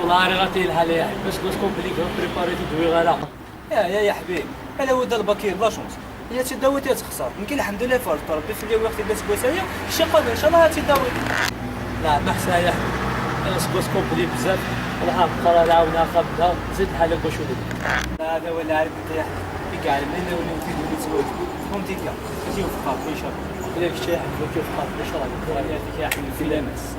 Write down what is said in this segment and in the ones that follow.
والله راه غاتي الحالة بس كومبليك بريباري تدوي غالا. يا حبيبي انا ود الباكير لا شونس هي تداوي تخسر يمكن الحمد لله فارس ربي في اليوم وقت اللي سبوسايا الشقه ان شاء الله تداوي. لا ما حسها يا حبيبي انا سبوس كومبليك بزاف والله قرا عاونها خبزها زيد الحالة واش ولي. هذا هو اللي عارف انت يا حبيبي كاع من وليو في دولي تزوج فهمتي كاع تجيو في قاط ان شاء الله. ياك شي حبيبي كيف قال ان شاء الله يعطيك يا حبيبي في لامس.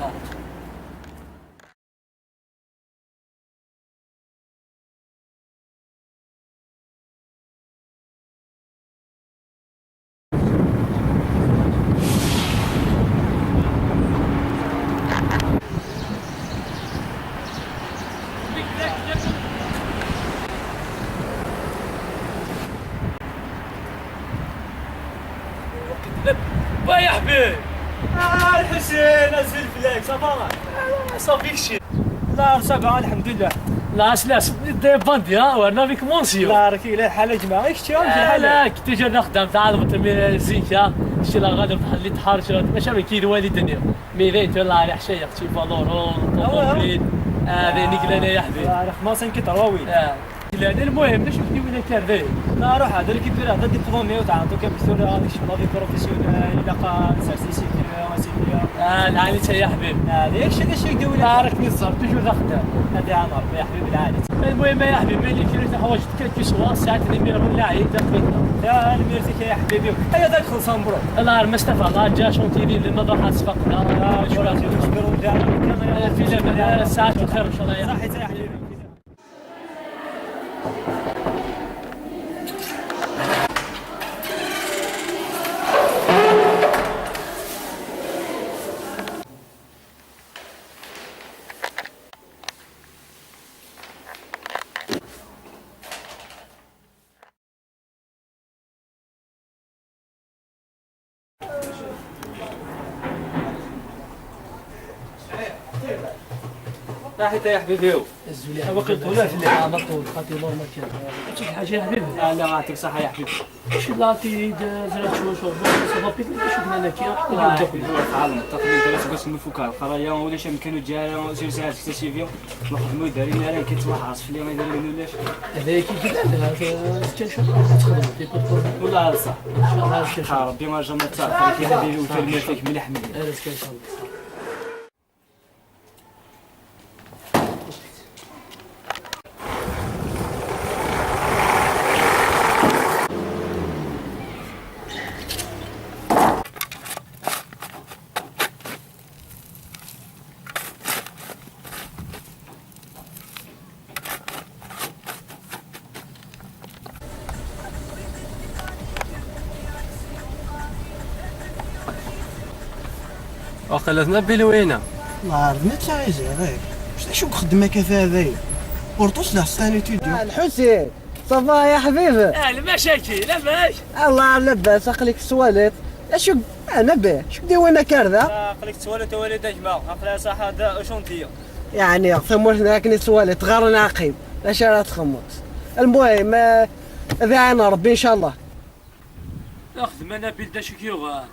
ويا حبيبي الحسين ازل فيك صافا صافيك شي. لا صافا الحمد لله. لا سلاس دي باندي ها ورنا فيك مونسيو. لا راكي لا حاله جماعه كشتي في الحاله. لا كنت جا نخدم تعال زينكا شي لا غادي بحال اللي تحرش ماشي ما كاين والو الدنيا ميريت ولا على حشايه اختي فالورون كومبليت هذه نقلنا يا حبيبي. لا خماسين كي تراوي. لا المهم باش نديو ولا كاردي. لا روح هذا اللي كيدير هذا ديبلومي وتعطوك بثور هذيك الشغل بروفيسيونيل الا قا سيرتيفيكي واسيديا. العالي يا حبيبي هذاك الشيء يدير ولا. لا راك نصر توجور خدام. هذه انا ربي يا حبيبي العالي. المهم يا حبيبي ملي كريت حوايج كي سوا ساعات نمير ولا عيد دقيقه. يا الميرتك يا حبيبي هيا ذاك خلصان برو. الله مصطفى الله جا شونتيري لما ضحى سبقنا. شكرا شكرا في لما ساعات الخير ان شاء الله. صحيت يا حبيبي. راحت يا حبيبي الزولي باقي طولها في الليل. مطول خاطي نورمال كان شي حاجه يا حبيبي. لا يعطيك الصحة يا حبيبي. شي لاتي زرات شو صافا بيك شفنا انا كي تعلم التقليد درس باش نفكها القرايه ولا شي مكانو جا سير ساعات اكتشفيو نخدمو دارين راه كيتوحص في اليوم يدير ولاش هذا كي كذا تنشوف تخدم تيكون والله صح ان شاء الله شي ربي ما جا ما تعرف يا حبيبي وترمي فيك مليح مليح. هذا كان ان شاء الله. وقلتنا بلوينه الله ربنا تعيش غير شو خدمه كيف هذايا ورطوش له ستاني تيديو الحسين صافا يا حبيبي. المشاكل لاباس. الله لاباس اقليك السواليت شو انا به شو ديونا كارثه قلت سوالت والد جماعه اقلا صح هذا شونتيه يعني ثمرنا هاكني سواليت غير ناقيم اش راه تخمص. المهم هذا انا ربي ان شاء الله. نخدم انا بلدا شكيوغا.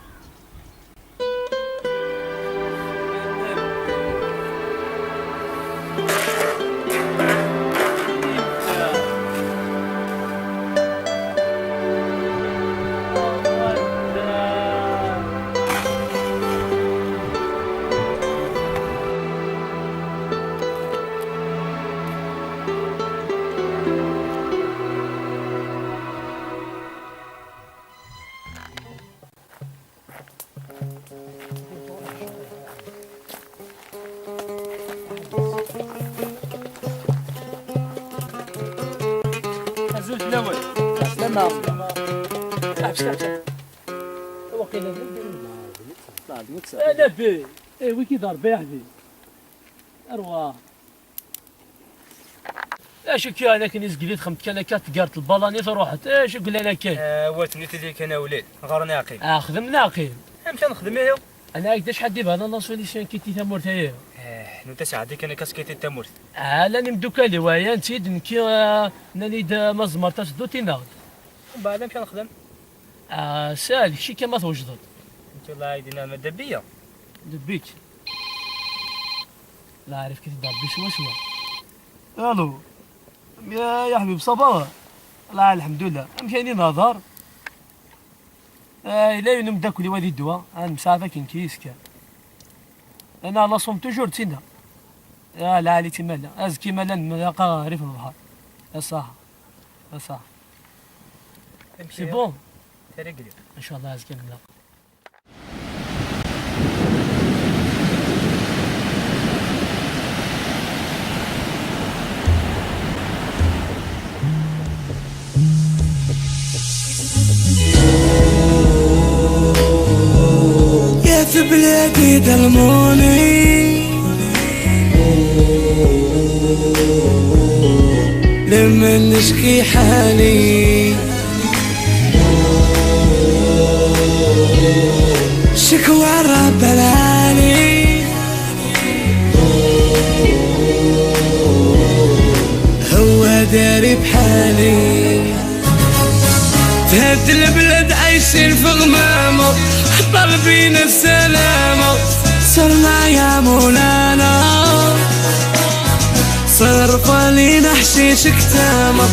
زلت الاول تمام وقيلا انا بي وي كي ضرب يا حبيبي اروا اش كي انا كني زقليت خمت كان كات قارت البالاني روحت اش قول انا كاين واتني تديك انا ولاد غير ناقي خدم ناقي امتى نخدم هي انا هكذا شحال ديب انا لاسوليسيون كي تيتامورت هي انت ساعدك انا كاسكيتي التمر لاني مدوكالي ويا نتيد نكي ناني مزمر تسدو تيناغد بعد امتى نخدم سالك شي كما توجدت انت الله يدينا مدبيه دبيك لا عارف كي تضرب شويه شويه الو يا حبيب صباح. لا الحمد لله كايني نظر. لا ينم داكلي والي الدواء مسافة كاين كيس كان. انا لا صوم توجور تينا. لا علي تمالا ازكي مالا نلاقا غير في البحر. صح صح. سي بون ان شاء الله ازكي نلاقا. في بلادي ظلموني لما نشكي حالي شكوى رب العالي هو داري بحالي في هاد البلاد عايشين في غمامة طالبين السلامة صرنا يا مولانا صرف علينا حشيش كتامة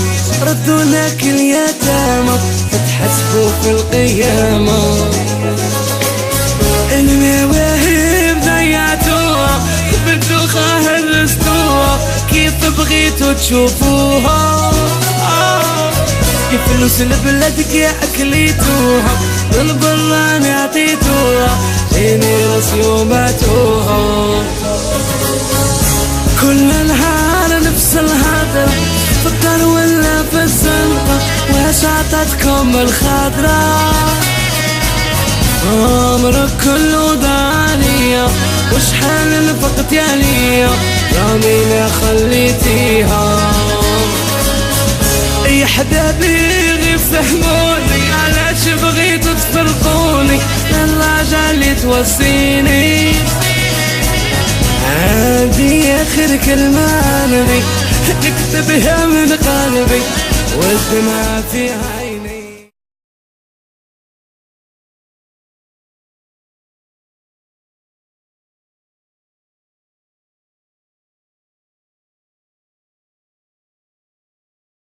ردونا كل يتامى تحسبوا في القيامة المواهب ضيعتوها بالدوخة هرستوها كيف بغيتوا تشوفوها فلوس البلاد كي اكليتوها للبران عطيتوها عيني راسي وماتوها كل نهار نفس الهضرة في الدار ولا في الزنقة واش عطاتكم الخضرة عمرك كله ضانية وشحال نفقت عليا رامي ما خليتيها يا حبابي فهموني علاش بغيتو تفرقوني للراجع اللي توصيني هادي اخر كلمة نبي نكتبها من قلبي والدمعة في عيني